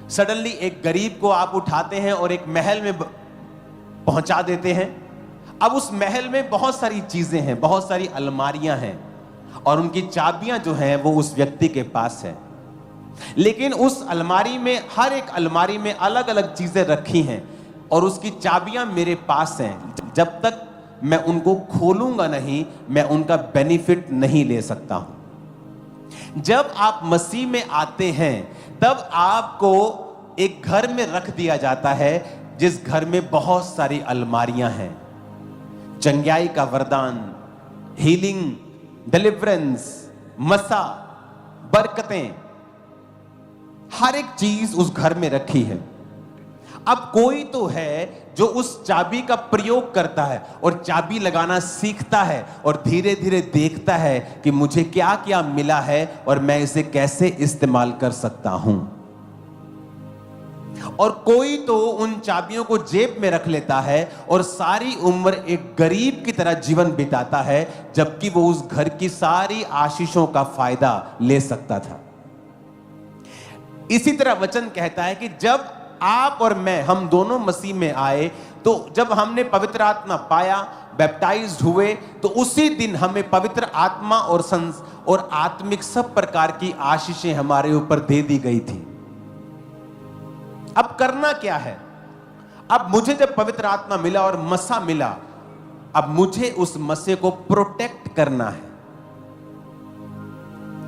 Suddenly एक गरीब को आप उठाते हैं और एक महल में पहुंचा देते हैं। अब उस महल में बहुत सारी चीजें हैं, बहुत सारी अलमारियां हैं और उनकी चाबियां जो हैं वो उस व्यक्ति के पास है। लेकिन उस अलमारी में, हर एक अलमारी में अलग अलग चीजें रखी हैं और उसकी चाबियां मेरे पास हैं। जब तक मैं उनको खोलूंगा नहीं, मैं उनका बेनिफिट नहीं ले सकता हूं। जब आप मसीह में आते हैं तब आपको एक घर में रख दिया जाता है जिस घर में बहुत सारी अलमारियां हैं। चंगाई का वरदान, हीलिंग, डिलीवरेंस, मसा, बरकतें, हर एक चीज उस घर में रखी है। अब कोई तो है जो उस चाबी का प्रयोग करता है और चाबी लगाना सीखता है और धीरे धीरे देखता है कि मुझे क्या क्या मिला है और मैं इसे कैसे इस्तेमाल कर सकता हूं। और कोई तो उन चाबियों को जेब में रख लेता है और सारी उम्र एक गरीब की तरह जीवन बिताता है, जबकि वो उस घर की सारी आशीषों का फायदा ले सकता था। इसी तरह वचन कहता है कि जब आप और मैं, हम दोनों मसीह में आए, तो जब हमने पवित्र आत्मा पाया, बैप्टाइज्ड हुए, तो उसी दिन हमें पवित्र आत्मा और आत्मिक सब प्रकार की आशीषें हमारे ऊपर दे दी गई थी। अब करना क्या है? अब मुझे जब पवित्र आत्मा मिला और मसा मिला, अब मुझे उस मसे को प्रोटेक्ट करना है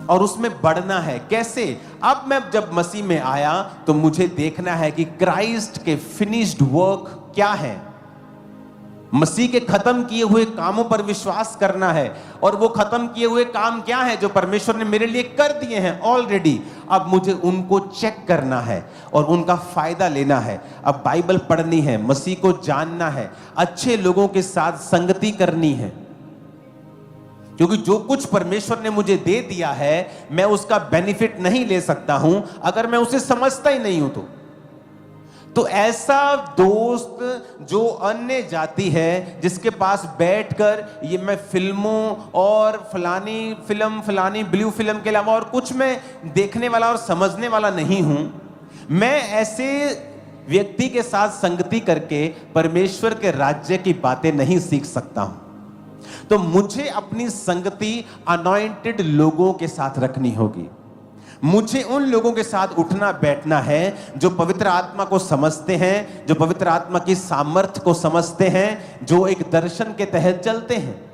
और उसमें बढ़ना है। कैसे? अब मैं जब मसीह में आया तो मुझे देखना है कि क्राइस्ट के फिनिश्ड वर्क क्या है। मसीह के खत्म किए हुए कामों पर विश्वास करना है। और वो खत्म किए हुए काम क्या है जो परमेश्वर ने मेरे लिए कर दिए हैं ऑलरेडी। अब मुझे उनको चेक करना है और उनका फायदा लेना है। अब बाइबल पढ़नी है, मसीह को जानना है, अच्छे लोगों के साथ संगति करनी है, क्योंकि जो कुछ परमेश्वर ने मुझे दे दिया है मैं उसका बेनिफिट नहीं ले सकता हूं अगर मैं उसे समझता ही नहीं हूं। तो ऐसा दोस्त जो अन्य जाति है, जिसके पास बैठकर ये मैं फिल्मों और फलानी ब्लू फिल्म के अलावा और कुछ मैं देखने वाला और समझने वाला नहीं हूं, मैं ऐसे व्यक्ति के साथ संगति करके परमेश्वर के राज्य की बातें नहीं सीख सकता हूं। तो मुझे अपनी संगति अनॉइंटेड लोगों के साथ रखनी होगी। मुझे उन लोगों के साथ उठना बैठना है जो पवित्र आत्मा को समझते हैं, जो पवित्र आत्मा की सामर्थ्य को समझते हैं, जो एक दर्शन के तहत चलते हैं।